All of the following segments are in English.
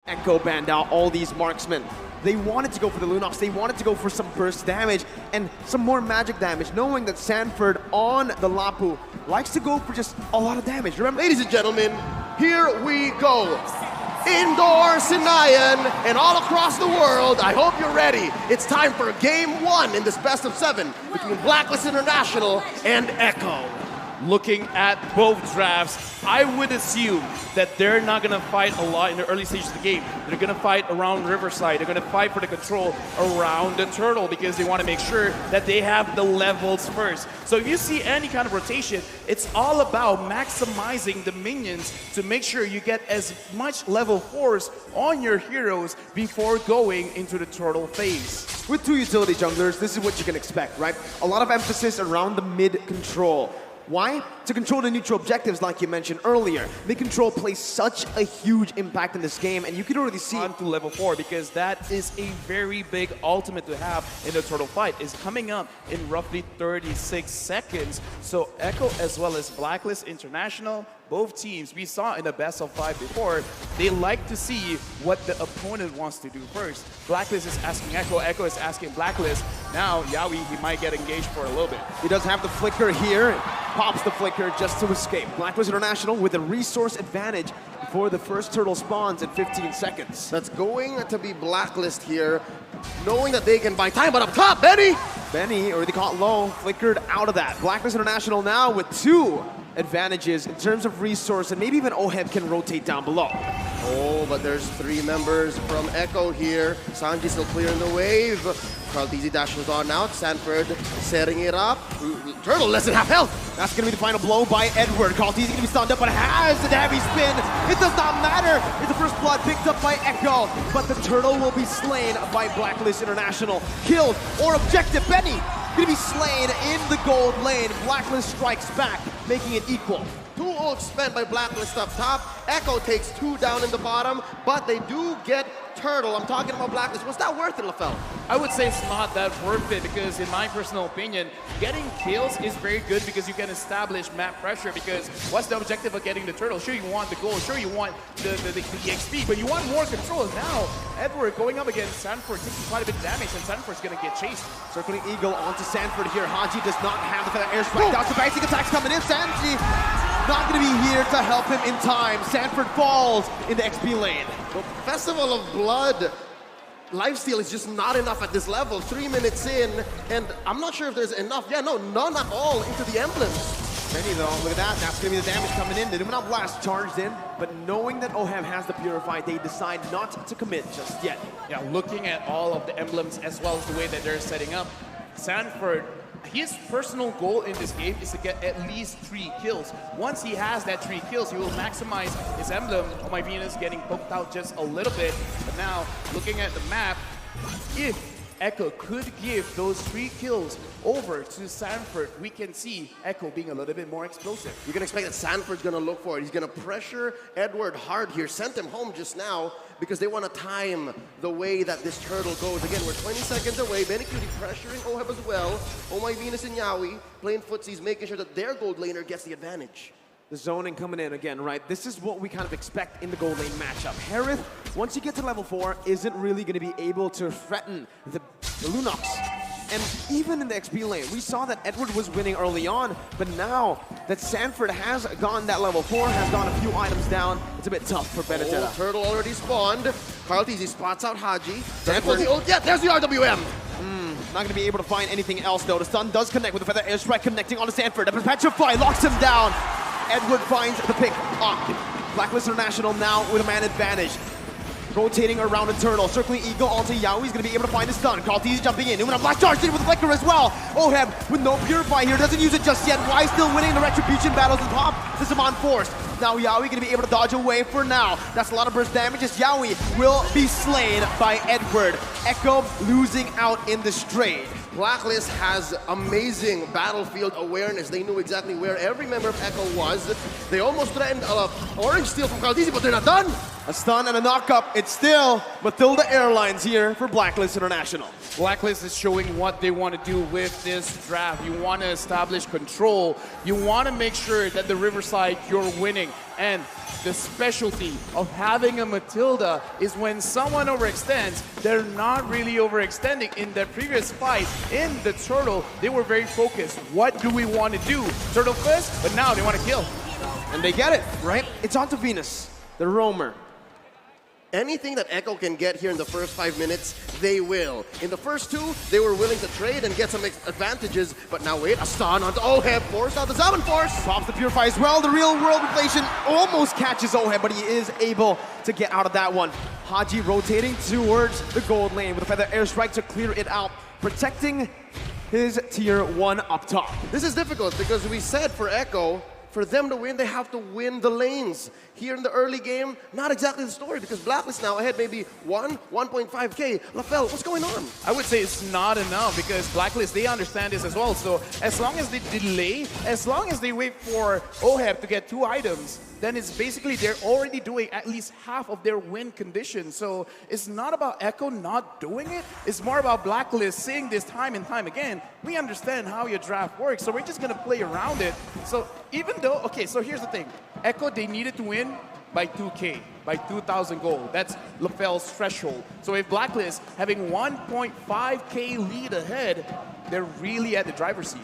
Echo banned out all these marksmen. They wanted to go for the Lunox, they wanted to go for some burst damage and some more magic damage, knowing that Sanford on the Lapu likes to go for just a lot of damage. Remember, ladies and gentlemen, here we go. Indoor Sinayan and all across the world, I hope you're ready. It's time for game one in this best of 7 between Blacklist International and Echo. Looking at both drafts, I would assume that they're not going to fight a lot in the early stages of the game. They're going to fight around Riverside. They're going to fight for the control around the turtle because they want to make sure that they have the levels first. So if you see any kind of rotation, it's all about maximizing the minions to make sure you get as much level 4s on your heroes before going into the turtle phase. with 2 utility junglers, this is what you can expect, right? A lot of emphasis around the mid control. Why? To control the neutral objectives like you mentioned earlier. Mid control plays such a huge impact in this game, and you can already see on to level 4 because that is a very big ultimate to have in the turtle fight. Is coming up in roughly 36 seconds. So Echo as well as Blacklist International, both teams we saw in the best of 5 before, they like to see what the opponent wants to do first. Blacklist is asking Echo, Echo is asking Blacklist. Now Yawi, he might get engaged for a little bit. he does have the flicker here. Pops the flicker just to escape. Blacklist International with a resource advantage before the first turtle spawns in 15 seconds. That's going to be Blacklist here, knowing that they can buy time, but up top, Benny! Benny, already caught low, flickered out of that. Blacklist International now with 2 advantages in terms of resource, and maybe even Oheb can rotate down below. Oh, but there's 3 members from Echo here. Sanji still clearing the wave. Carl DZ dashes on out. Sanford setting it up. Turtle less than half health. That's going to be the final blow by Edward. Carl T's going to be stunned up, but has the heavy spin. It does not matter. It's the first blood picked up by Echo, but the turtle will be slain by Blacklist International. Killed or objective. Benny going to be slain in the gold lane. Blacklist strikes back, making it equal. 2 ults spent by Blacklist up top. Echo takes 2 down in the bottom, but they do get Turtle. I'm talking about Blacklist. Was that worth it, LaFell? I would say it's not that worth it because in my personal opinion, getting kills is very good because you can establish map pressure because what's the objective of getting the turtle? Sure, you want the gold, sure you want the XP, but you want more control. Now, Edward going up against Sanford taking quite a bit of damage and Sanford's gonna get chased. Circling Eagle onto Sanford here. Haji does not have the feather airstrike. That's the basic attacks coming in. Sanji not going to be here to help him in time. Sanford falls in the XP lane. The Festival of Blood lifesteal is just not enough at this level. 3 minutes in, and I'm not sure if there's enough. Yeah, no, none at all into the emblems. Benny though, look at that. That's going to be the damage coming in. The Numenal Blast charged in, but knowing that Oheb has the Purify, they decide not to commit just yet. Yeah, looking at all of the emblems as well as the way that they're setting up, Sanford, his personal goal in this game is to get at least 3 kills. Once he has that 3 kills, he will maximize his emblem. Oh, my Venus getting poked out just a little bit. But now, looking at the map, if Echo could give those 3 kills over to Sanford, we can see Echo being a little bit more explosive. You can expect that Sanford's gonna look for it. He's gonna pressure Edward hard here. Sent him home just now because they want to time the way that this turtle goes. Again, we're 20 seconds away. Benny Cutie pressuring Oheb as well. Oh my Venus and Yawi playing footsies, making sure that their gold laner gets the advantage. The zoning coming in again, right? This is what we kind of expect in the gold lane matchup. Harith, once you get to level 4, isn't really going to be able to threaten the Lunox. And even in the XP lane, we saw that Edward was winning early on, but now that Sanford has gone that level 4, has gone a few items down, it's a bit tough for Benedetta. Oh, turtle already spawned. Carl TZ spots out Haji. Sanford, yeah, there's the RWM. Not going to be able to find anything else though. The stun does connect with the feather airstrike connecting onto Sanford. The Petrify locks him down. Edward finds the pick up. Blacklist International now with a man advantage. Rotating around the turtle, circling Eagle onto Yawi. He's going to be able to find the stun. Carl T's jumping in. Numenal Blast charged in with the flicker as well. Oheb with no Purify here, doesn't use it just yet. Why still winning the Retribution battles and pop? This is on force. Now Yawi going to be able to dodge away for now. That's a lot of burst damage as Yawi will be slain by Edward. Echo losing out in the straight. Blacklist has amazing battlefield awareness. They knew exactly where every member of Echo was. They almost threatened orange steal from Carl DZ, but they're not done. A stun and a knock-up. It's still Matilda Airlines here for Blacklist International. Blacklist is showing what they want to do with this draft. You want to establish control. You want to make sure that the Riverside, you're winning. And the specialty of having a Matilda is when someone overextends, they're not really overextending. In the previous fight, in the Turtle, they were very focused. What do we want to do? Turtle first, but now they want to kill. And they get it, right? It's onto Venus, the roamer. Anything that Echo can get here in the first 5 minutes, they will. In the first 2, they were willing to trade and get some advantages, but now wait, a stun onto Oheb, forced out the 7 force. Pops the Purify as well. The real world inflation almost catches Oheb, but he is able to get out of that one. Haji rotating towards the gold lane with a feather airstrike to clear it out, protecting his tier 1 up top. This is difficult because we said for Echo, for them to win, they have to win the lanes. Here in the early game, not exactly the story because Blacklist now ahead maybe 1.5k. LaFell, what's going on? I would say it's not enough because Blacklist, they understand this as well. So as long as they delay, as long as they wait for Oheb to get 2 items, then it's basically they're already doing at least half of their win condition. So it's not about Echo not doing it. It's more about Blacklist saying this time and time again. We understand how your draft works, so we're just going to play around it. So even though, okay, so here's the thing. Echo, they needed to win by 2K, by 2,000 gold. That's LaFell's threshold. So if Blacklist having 1.5K lead ahead, they're really at the driver's seat.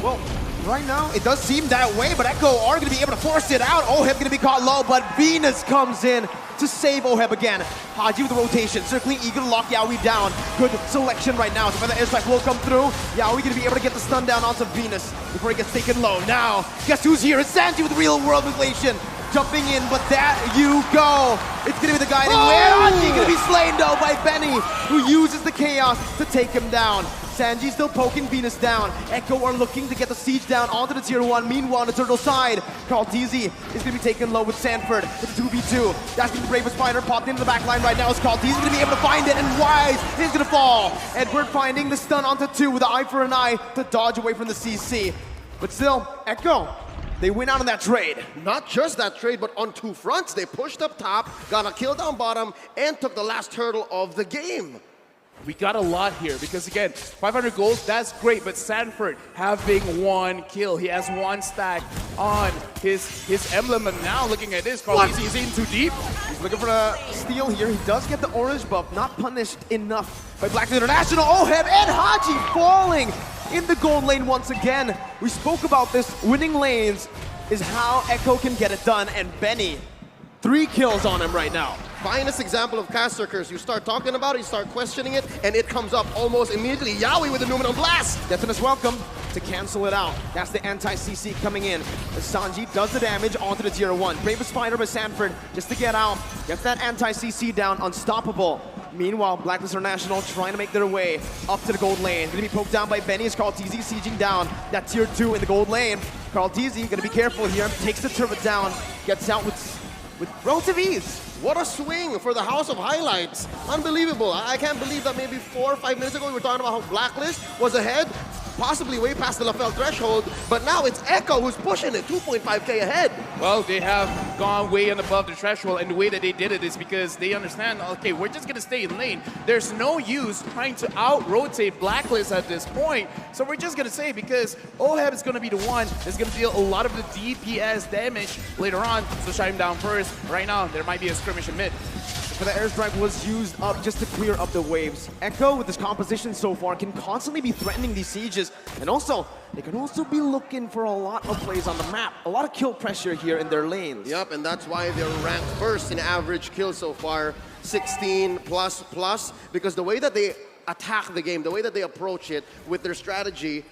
Well, right now, it does seem that way, but Echo are going to be able to force it out. Oheb going to be caught low, but Venus comes in to save Oheb again. Haji with the rotation, circling, eager to lock Yaoi down. Good selection right now. So the airstrike will come through. Yaoi going to be able to get the stun down onto Venus before he gets taken low. Now, guess who's here? It's Sanji with real world inflation. Jumping in, but that you go. It's going to be the guiding way. Haji going to be slain though by Benny, who uses the chaos to take him down. Sanji still poking Venus down. Echo are looking to get the siege down onto the tier 1. Meanwhile, on the turtle side, Carl TZ is going to be taken low with Sanford with the 2v2. That's going to be Bravest Fighter popped into the back line right now. As Carl TZ is going to be able to find it, and Wise is going to fall. Edward finding the stun onto 2 with an eye for an eye to dodge away from the CC. But still, Echo, they win out on that trade. Not just that trade, but on 2 fronts. They pushed up top, got a kill down bottom, and took the last turtle of the game. We got a lot here because, again, 500 gold, that's great, but Sanford having 1 kill. He has 1 stack on his emblem, and now looking at this, Carl, he's in too deep. He's looking for a steal here. He does get the orange buff, not punished enough by Black International. Oheb and Haji falling in the gold lane once again. We spoke about this. Winning lanes is how Echo can get it done, and Benny, 3 kills on him right now. Finest example of caster curse. You start talking about it, you start questioning it, and it comes up almost immediately. Yaoi with the Numenor Blast! Definitous welcome to cancel it out. That's the anti-CC coming in. As Sanji does the damage onto the tier 1. Bravest Fighter by Sanford just to get out. Gets that anti-CC down, unstoppable. Meanwhile, Blacklist International trying to make their way up to the gold lane. Gonna be poked down by Benny as Carl TZ sieging down that tier 2 in the gold lane. Carl TZ gonna be careful here, takes the turret down, gets out with relative ease. What a swing for the House of Highlights. Unbelievable. I can't believe that maybe 4 or 5 minutes ago we were talking about how Blacklist was ahead, possibly way past the LaFell threshold, but now it's Echo who's pushing it, 2.5k ahead. Well, they have gone way and above the threshold, and the way that they did it is because they understand, okay, we're just going to stay in lane. There's no use trying to out-rotate Blacklist at this point, so we're just going to say because Oheb is going to be the one that's going to deal a lot of the DPS damage later on, so shut him down first. Right now, there might be a skirmish in mid. For the airstrike was used up just to clear up the waves. Echo, with his composition so far, can constantly be threatening these sieges. And also, they can also be looking for a lot of plays on the map. A lot of kill pressure here in their lanes. Yep, and that's why they're ranked first in average kills so far. 16 plus, because the way that they attack the game, the way that they approach it with their strategy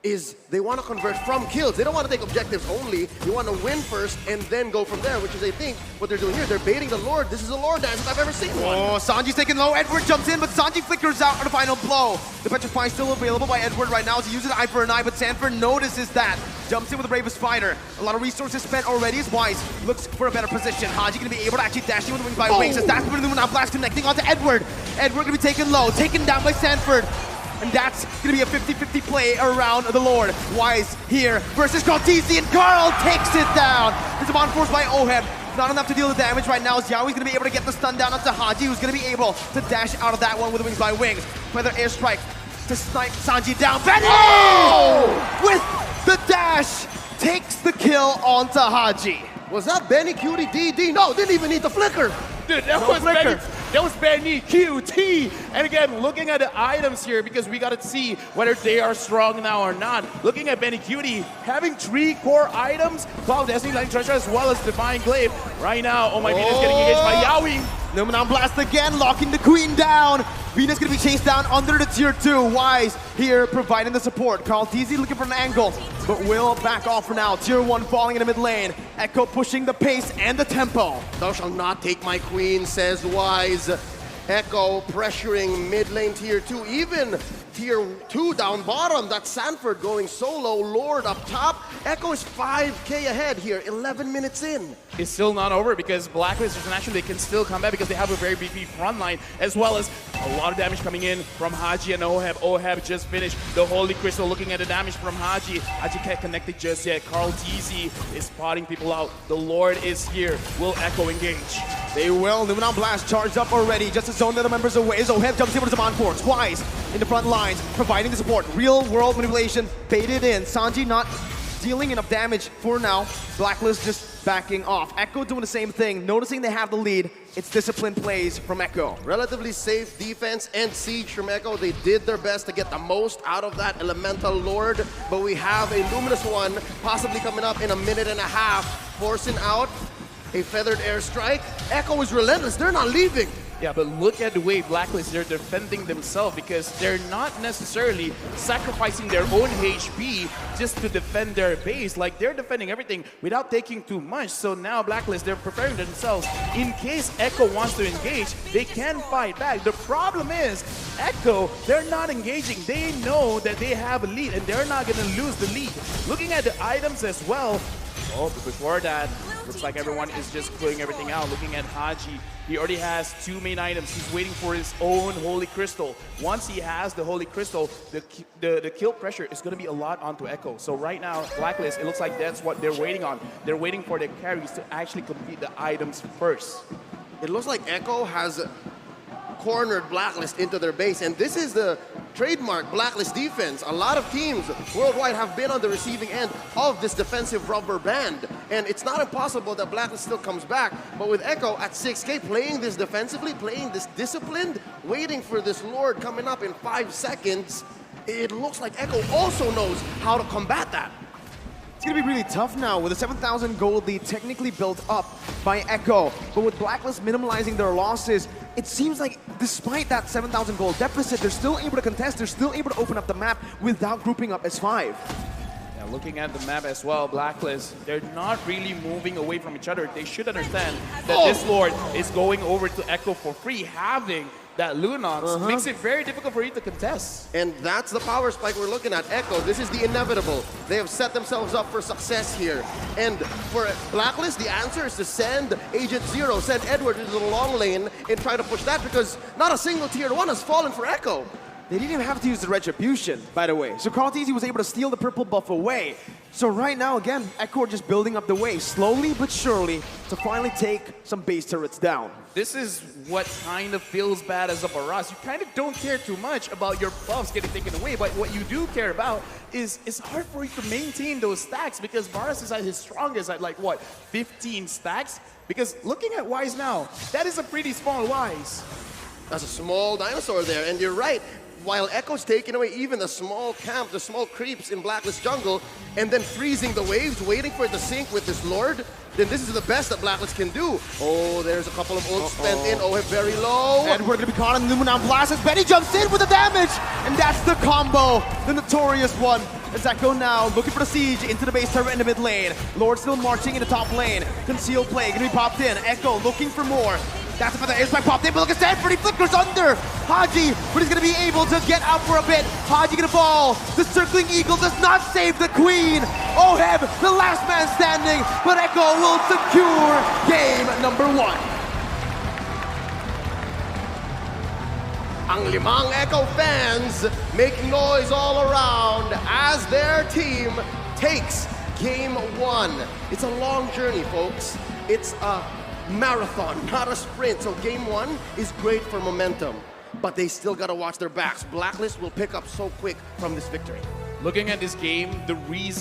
is they want to convert from kills. They don't want to take objectives only. They want to win first and then go from there, which is, I think, what they're doing here. They're baiting the Lord. This is a Lord dance if I've ever seen one. Oh, Sanji's taken low. Edward jumps in, but Sanji flickers out for the final blow. The Petrify still available by Edward right now as he uses eye for an eye, but Sanford notices that. Jumps in with the Bravest Fighter. A lot of resources spent already as Wise looks for a better position. Haji going to be able to actually dash in with the wings by wings. As that's the Numenor Blast connecting onto Edward. Edward going to be taken low, taken down by Sanford. And that's going to be a 50-50 play around the Lord. Wise here versus Carl TZ, and Carl takes it down. There's a bond force by Oheb. Not enough to deal with damage right now. Yaoi's going to be able to get the stun down onto Haji, who's going to be able to dash out of that one with the wings by wings. Feather airstrike to snipe Sanji down. Benny! With the dash, takes the kill onto Haji. Was that Benny Cutie DD? No, didn't even need the flicker. Dude, that was Benny QT. And again, looking at the items here, because we got to see whether they are strong now or not. Looking at Benny Cutie, having 3 core items, Cloud Destiny, Lightning Treasure, as well as Divine Glaive. Right now, Oh My Venus getting engaged by Yaoi. Numenon Blast again, locking the Queen down. Venus gonna be chased down under the tier 2. Wise here providing the support. Carl DZ looking for an angle, but will back off for now. Tier 1 falling in the mid lane. Echo pushing the pace and the tempo. Thou shalt not take my queen, says Wise. Echo pressuring mid lane tier 2, even tier 2 down bottom. That's Sanford going solo, Lord up top. Echo is 5k ahead here, 11 minutes in. It's still not over because Blacklist International, they can still come back because they have a very beefy front line, as well as a lot of damage coming in from Haji and Oheb. Oheb just finished the Holy Crystal. Looking at the damage from Haji. Haji can't connect it just yet. Carl TZ is spotting people out. The Lord is here. Will Echo engage? They will. Numenon Blast charged up already. Just a zone that the members away. Oheb jumps in with some encore. Twice in the front lines, providing the support. Real world manipulation, baited in. Sanji not dealing enough damage for now. Blacklist just backing off. Echo doing the same thing. Noticing they have the lead. It's disciplined plays from Echo. Relatively safe defense and siege from Echo. They did their best to get the most out of that Elemental Lord, but we have a Luminous one possibly coming up in a minute and a half, forcing out a Feathered Airstrike. Echo is relentless. They're not leaving. Yeah, but look at the way Blacklist, they're defending themselves because they're not necessarily sacrificing their own HP just to defend their base. Like, they're defending everything without taking too much. So now Blacklist, they're preparing themselves. In case Echo wants to engage, they can fight back. The problem is, Echo, they're not engaging. They know that they have a lead and they're not going to lose the lead. Looking at the items as well, oh, but before that, looks like everyone is just pulling everything out. Looking at Haji, he already has 2 main items. He's waiting for his own Holy Crystal. Once he has the Holy Crystal, the kill pressure is going to be a lot onto Echo. So right now, Blacklist, it looks like that's what they're waiting on. They're waiting for their carries to actually complete the items first. It looks like Echo has cornered Blacklist into their base, and this is the trademark Blacklist defense. A lot of teams worldwide have been on the receiving end of this defensive rubber band, and it's not impossible that Blacklist still comes back, but with Echo at 6k playing this defensively, playing this disciplined, waiting for this Lord coming up in 5 seconds, it looks like Echo also knows how to combat that. It's going to be really tough now with a 7,000 gold lead technically built up by Echo. But with Blacklist minimalizing their losses, it seems like despite that 7,000 gold deficit, they're still able to contest, they're still able to open up the map without grouping up as 5. Yeah, looking at the map as well, Blacklist, they're not really moving away from each other. They should understand that this Lord is going over to Echo for free. Having that Lunox makes it very difficult for you to contest. And that's the power spike we're looking at. Echo, this is the inevitable. They have set themselves up for success here. And for Blacklist, the answer is to send Agent Zero, send Edward into the long lane and try to push that, because not a single tier 1 has fallen for Echo. They didn't even have to use the Retribution, by the way. So Carl TZ was able to steal the purple buff away. So right now, again, Echo are just building up the way, slowly but surely, to finally take some base turrets down. This is what kind of feels bad as a Baras. You kind of don't care too much about your buffs getting taken away, but what you do care about is it's hard for you to maintain those stacks, because Baras is at his strongest at like, what, 15 stacks? Because looking at Wise now, that is a pretty small Wise. That's a small dinosaur there, and you're right. While Echo's taking away even the small camp, the small creeps in Blacklist jungle, and then freezing the waves, waiting for it to sync with this Lord, then this is the best that Blacklist can do. Oh, there's a couple of ults spent in. Oh, very low. And we're going to be caught on the Numenon Blast as Benny jumps in with the damage. And that's the combo, the notorious one. As Echo now looking for the siege into the base turret in the mid lane. Lord still marching in the top lane. Concealed play, going to be popped in. Echo looking for more. That's the airstrike popped in, but look at Sanford, he flickers under Haji, but he's gonna be able to get out for a bit. Haji gonna fall. The circling eagle does not save the queen. Oheb, the last man standing, but Echo will secure game number 1. Ang limang Echo fans make noise all around as their team takes game 1. It's a long journey, folks. It's a marathon, not a sprint. So game 1 is great for momentum, but they still gotta watch their backs. Blacklist will pick up so quick from this victory. Looking at this game, the reason